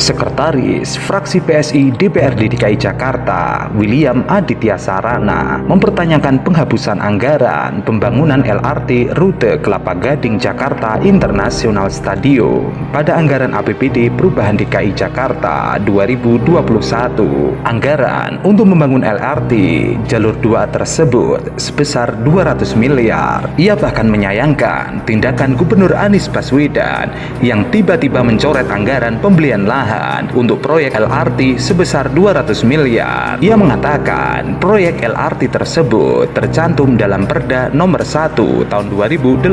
Sekretaris Fraksi PSI DPRD DKI Jakarta, William Aditya Sarana, mempertanyakan penghapusan anggaran pembangunan LRT rute Kelapa Gading Jakarta International Stadium pada anggaran APBD Perubahan DKI Jakarta 2021. Anggaran untuk membangun LRT jalur 2 tersebut sebesar 200 miliar. Ia bahkan menyayangkan tindakan Gubernur Anies Baswedan yang tiba-tiba mencoret anggaran pembelian lahan untuk proyek LRT sebesar 200 miliar. Ia mengatakan proyek LRT tersebut tercantum dalam Perda Nomor 1 Tahun 2018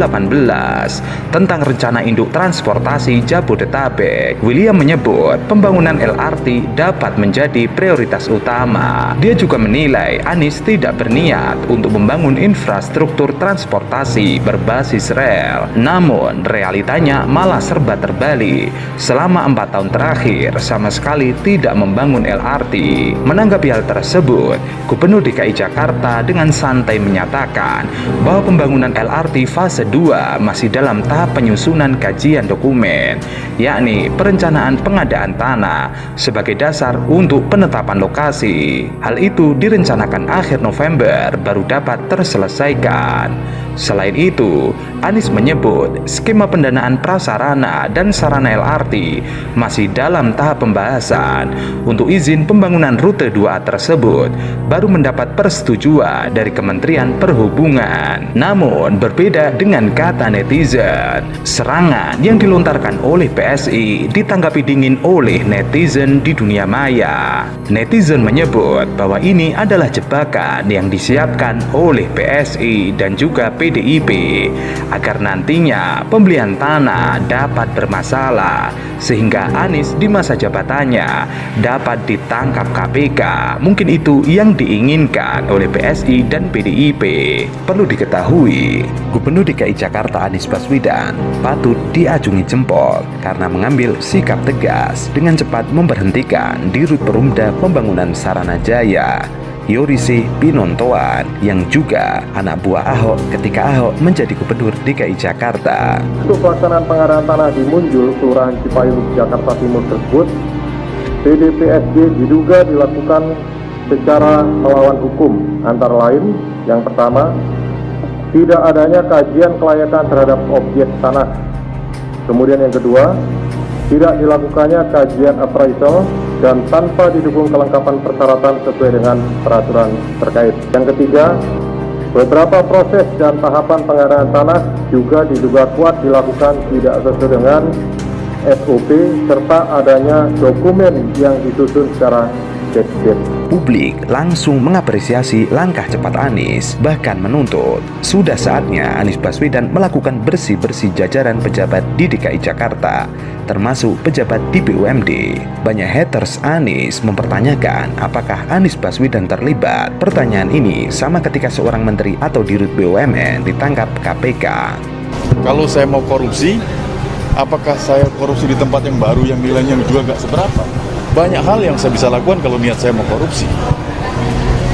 tentang Rencana Induk Transportasi Jabodetabek. William menyebut pembangunan LRT dapat menjadi prioritas utama. Dia juga menilai Anies tidak berniat untuk membangun infrastruktur transportasi berbasis rel. Namun realitanya malah serba terbalik. Selama 4 tahun terakhir sama sekali tidak membangun LRT. Menanggapi hal tersebut, Gubernur DKI Jakarta dengan santai menyatakan bahwa pembangunan LRT fase 2 masih dalam tahap penyusunan kajian dokumen, yakni perencanaan pengadaan tanah sebagai dasar untuk penetapan lokasi. Hal itu direncanakan akhir November baru dapat terselesaikan. Selain itu, Anies menyebut skema pendanaan prasarana dan sarana LRT masih dalam tahap pembahasan. Untuk izin pembangunan rute 2A tersebut baru mendapat persetujuan dari Kementerian Perhubungan. Namun berbeda dengan kata netizen, serangan yang dilontarkan oleh PSI ditanggapi dingin oleh netizen di dunia maya. Netizen menyebut bahwa ini adalah jebakan yang disiapkan oleh PSI dan juga PDIP agar nantinya pembelian tanah dapat bermasalah sehingga Anies di masa jabatannya dapat ditangkap KPK. Mungkin itu yang diinginkan oleh PSI dan PDIP. Perlu diketahui, Gubernur DKI Jakarta Anies Baswedan patut diacungi jempol karena mengambil sikap tegas dengan cepat memberhentikan Dirut Perumda Pembangunan Saranajaya Yorisi Pinontoan yang juga anak buah Ahok ketika Ahok menjadi Gubernur DKI Jakarta. Untuk pelaksanaan pengadaan tanah di Munjul, Kelurahan Cipayung, Jakarta Timur tersebut, PDPSD diduga dilakukan secara melawan hukum. Antara lain, yang pertama, tidak adanya kajian kelayakan terhadap objek tanah. Kemudian yang kedua, tidak dilakukannya kajian appraisal dan tanpa didukung kelengkapan persyaratan sesuai dengan peraturan terkait. Yang ketiga, beberapa proses dan tahapan pengadaan tanah juga diduga kuat dilakukan tidak sesuai dengan SOP serta adanya dokumen yang disusun secara detil. Publik langsung mengapresiasi langkah cepat Anies, bahkan menuntut sudah saatnya Anies Baswedan melakukan bersih-bersih jajaran pejabat di DKI Jakarta, termasuk pejabat di BUMD. Banyak haters Anies mempertanyakan apakah Anies Baswedan terlibat. Pertanyaan ini sama ketika seorang menteri atau dirut BUMN ditangkap KPK. Kalau saya mau korupsi, apakah saya korupsi di tempat yang baru yang nilainya juga nggak seberapa? Banyak hal yang saya bisa lakukan kalau niat saya mau korupsi.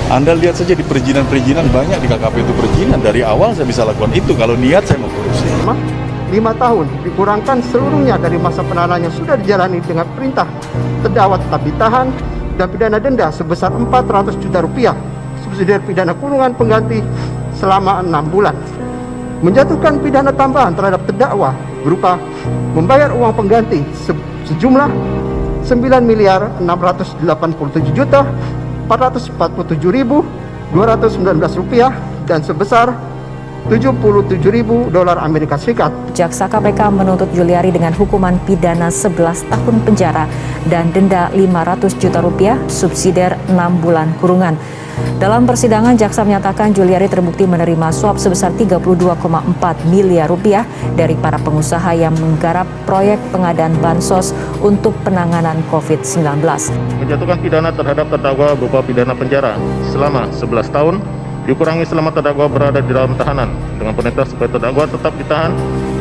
Anda lihat saja di perizinan-perizinan, banyak di KKP itu perizinan. Dari awal saya bisa lakukan itu kalau niat saya mau korupsi. 5 tahun dikurangkan seluruhnya dari masa penahanan yang sudah dijalani dengan perintah terdakwa tetap ditahan dan pidana denda sebesar 400 juta rupiah, subsidi pidana kurungan pengganti selama 6 bulan. Menjatuhkan pidana tambahan terhadap terdakwa berupa membayar uang pengganti sejumlah 9.687.447.219 rupiah dan sebesar $77.000 Amerika Serikat. Jaksa KPK menuntut Juliari dengan hukuman pidana 11 tahun penjara dan denda 500 juta rupiah, subsidiar 6 bulan kurungan. Dalam persidangan, jaksa menyatakan Juliari terbukti menerima suap sebesar 32,4 miliar rupiah dari para pengusaha yang menggarap proyek pengadaan bansos untuk penanganan COVID-19. Menjatuhkan pidana terhadap terdakwa berupa pidana penjara selama 11 tahun, dikurangi selama terdakwa berada di dalam tahanan dengan perintah supaya terdakwa tetap ditahan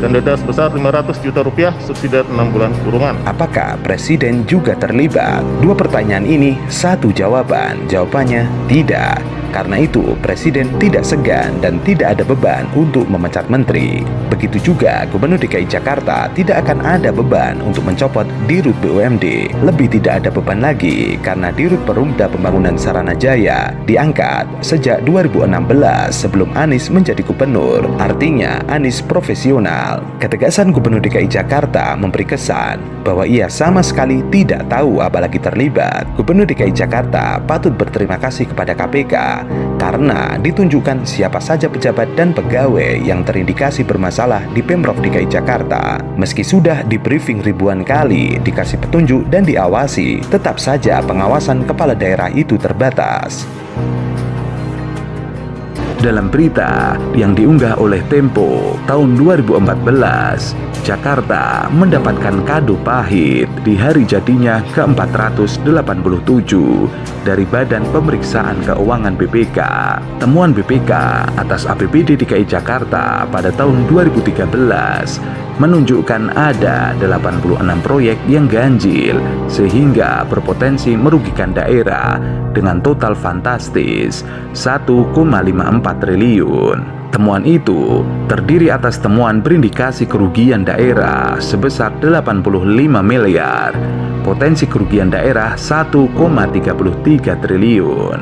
dan denda sebesar 500 juta rupiah, subsidi 6 bulan kurungan. Apakah Presiden juga terlibat? Dua pertanyaan ini satu jawaban. Jawabannya tidak. Karena itu, Presiden tidak segan dan tidak ada beban untuk memecat menteri. Begitu juga Gubernur DKI Jakarta tidak akan ada beban untuk mencopot Dirut BUMD. Lebih tidak ada beban lagi karena Dirut Perumda Pembangunan Saranajaya diangkat sejak 2016 sebelum Anies menjadi gubernur. Artinya Anies profesional. Ketegasan Gubernur DKI Jakarta memberi kesan bahwa ia sama sekali tidak tahu apalagi terlibat. Gubernur DKI Jakarta patut berterima kasih kepada KPK karena ditunjukkan siapa saja pejabat dan pegawai yang terindikasi bermasalah di Pemprov DKI Jakarta. Meski sudah di briefing ribuan kali, dikasih petunjuk dan diawasi, tetap saja pengawasan kepala daerah itu terbatas. Dalam berita yang diunggah oleh Tempo tahun 2014, Jakarta mendapatkan kado pahit di hari jadinya ke-487 dari Badan Pemeriksaan Keuangan BPK. Temuan BPK atas APBD DKI Jakarta pada tahun 2013 menunjukkan ada 86 proyek yang ganjil sehingga berpotensi merugikan daerah dengan total fantastis 1,54 triliun. Temuan itu terdiri atas temuan berindikasi kerugian daerah sebesar 85 miliar, potensi kerugian daerah 1,33 triliun,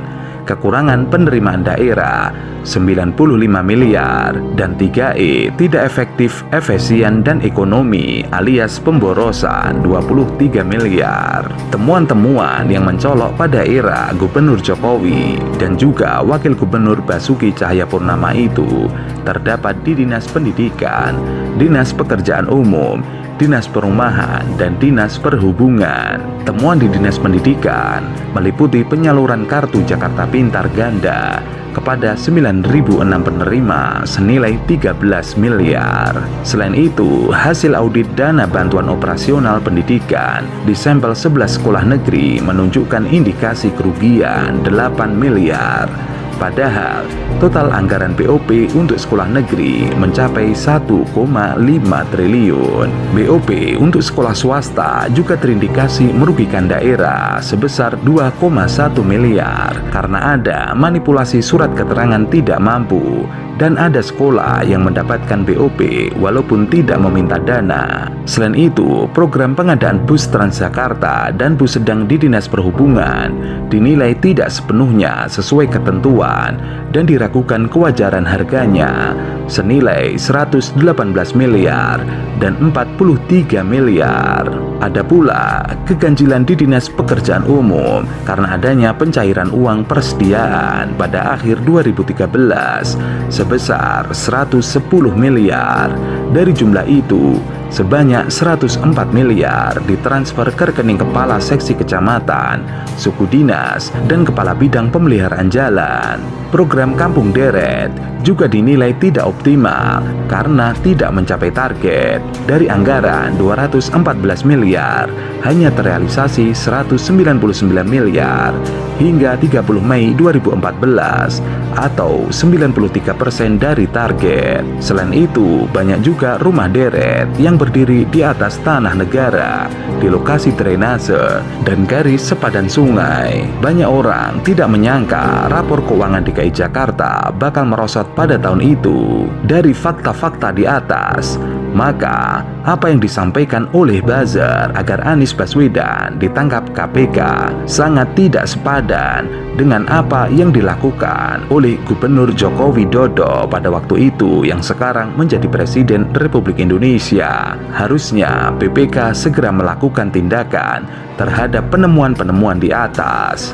kekurangan penerimaan daerah 95 miliar, dan 3E tidak efektif, efisien, dan ekonomi alias pemborosan 23 miliar. Temuan-temuan yang mencolok pada era Gubernur Jokowi dan juga Wakil Gubernur Basuki Cahayapurnama itu terdapat di Dinas Pendidikan, Dinas Pekerjaan Umum, Dinas Perumahan, dan Dinas Perhubungan. Temuan di Dinas Pendidikan meliputi penyaluran kartu Jakarta Pintar ganda kepada 9.006 penerima senilai 13 miliar. Selain itu, hasil audit dana bantuan operasional pendidikan di sampel 11 sekolah negeri menunjukkan indikasi kerugian 8 miliar. Padahal total anggaran BOP untuk sekolah negeri mencapai 1,5 triliun. BOP untuk sekolah swasta juga terindikasi merugikan daerah sebesar 2,1 miliar karena ada manipulasi surat keterangan tidak mampu dan ada sekolah yang mendapatkan BOP walaupun tidak meminta dana. Selain itu, program pengadaan bus Transjakarta dan bus sedang di Dinas Perhubungan dinilai tidak sepenuhnya sesuai ketentuan dan diragukan kewajaran harganya senilai 118 miliar dan 43 miliar. Ada pula keganjilan di Dinas Pekerjaan Umum karena adanya pencairan uang persediaan pada akhir 2013 sebesar 110 miliar. Dari jumlah itu, sebanyak 104 miliar ditransfer ke rekening kepala seksi kecamatan, suku dinas, dan kepala bidang pemeliharaan jalan. Program Kampung Deret juga dinilai tidak optimal karena tidak mencapai target. Dari anggaran 214 miliar, hanya terrealisasi 199 miliar hingga 30 Mei 2014 atau 93% dari target. Selain itu, banyak juga rumah deret yang berdiri di atas tanah negara, di lokasi drainase dan garis sepadan sungai. Banyak orang tidak menyangka rapor keuangan DKI Jakarta bakal merosot pada tahun itu. Dari fakta-fakta di atas, maka apa yang disampaikan oleh buzzer agar Anies Baswedan ditangkap KPK sangat tidak sepadan dengan apa yang dilakukan oleh Gubernur Joko Widodo pada waktu itu yang sekarang menjadi Presiden Republik Indonesia. Harusnya BPK segera melakukan tindakan terhadap penemuan-penemuan di atas.